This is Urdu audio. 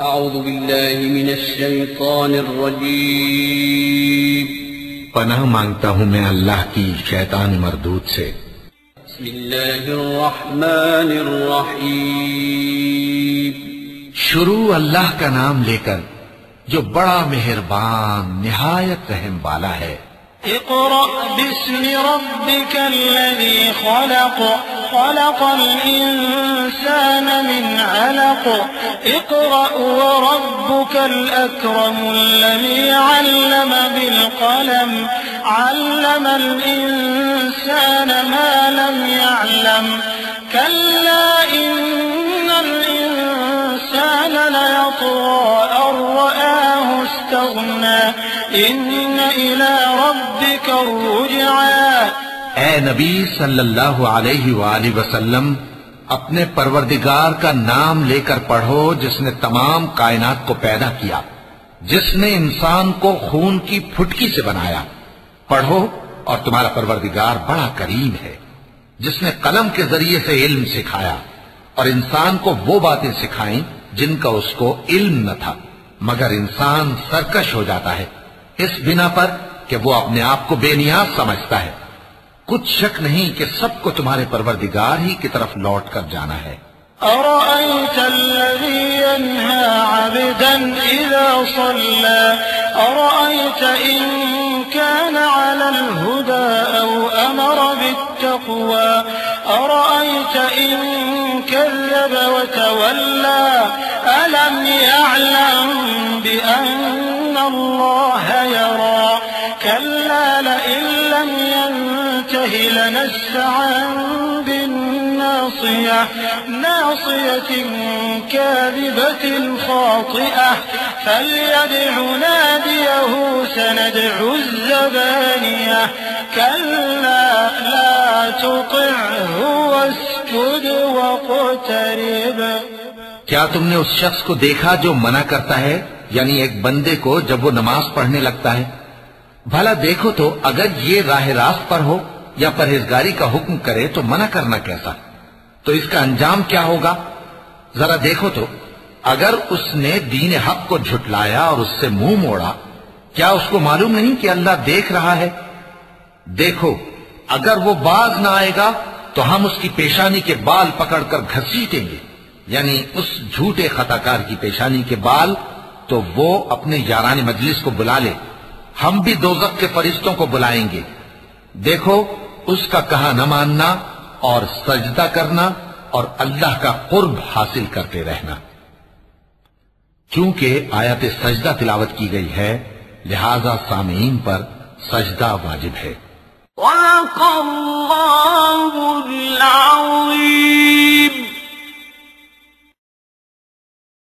اعوذ باللہ من الشیطان الرجیم پناہ مانگتا ہوں میں اللہ کی شیطان مردود سے۔ بسم اللہ الرحمن الرحیم شروع اللہ کا نام لے کر جو بڑا مہربان نہایت رحم والا ہے۔ اقرأ باسم ربك الذي خلق خلق الإنسان من علق اقرأ وربك الأكرم الذي علم بالقلم علم الإنسان ما لم يعلم كلا إن الإنسان ليطغى أن رآه استغنى إن إلى ربك الرجعى۔ اے نبی صلی اللہ علیہ وآلہ وسلم، اپنے پروردگار کا نام لے کر پڑھو جس نے تمام کائنات کو پیدا کیا، جس نے انسان کو خون کی پھٹکی سے بنایا۔ پڑھو اور تمہارا پروردگار بڑا کریم ہے، جس نے قلم کے ذریعے سے علم سکھایا اور انسان کو وہ باتیں سکھائیں جن کا اس کو علم نہ تھا، مگر انسان سرکش ہو جاتا ہے اس بنا پر کہ وہ اپنے آپ کو بے نیاز سمجھتا ہے۔ کچھ شک نہیں کہ سب کو تمہارے پروردگار ہی کی طرف لوٹ کر جانا ہے۔ أرأيت الذي ينهى عبدا إذا صلى أرأيت إن كان على الهدى أو أمر بالتقوى أرأيت إن كذب وتولى ألم يعلم بأن الله يرى كلا لئن لم ينته لنسفعا بالناصية ناصية كاذبة خاطئة فليدع ناديه سندع الزبانية كلا لا تطعه واسجد واقترب۔ کیا تم نے اس شخص کو دیکھا جو منع کرتا ہے، یعنی ایک بندے کو جب وہ نماز پڑھنے لگتا ہے؟ بھلا دیکھو تو اگر یہ راہ راست پر ہو یا پرہیزگاری کا حکم کرے تو منع کرنا کیسا؟ تو اس کا انجام کیا ہوگا؟ ذرا دیکھو تو اگر اس نے دین حق کو جھٹلایا اور اس سے منہ موڑا، کیا اس کو معلوم نہیں کہ اللہ دیکھ رہا ہے؟ دیکھو اگر وہ باز نہ آئے گا تو ہم اس کی پیشانی کے بال پکڑ کر گھسیٹیں گے، یعنی اس جھوٹے خطاکار کی پیشانی کے بال، تو وہ اپنے یاران مجلس کو بلا لے، ہم بھی دوزخ کے فرشتوں کو بلائیں گے۔ دیکھو اس کا کہا نہ ماننا اور سجدہ کرنا اور اللہ کا قرب حاصل کرتے رہنا۔ چونکہ آیت سجدہ تلاوت کی گئی ہے لہذا سامعین پر سجدہ واجب ہے۔ صدق اللہ العظیم۔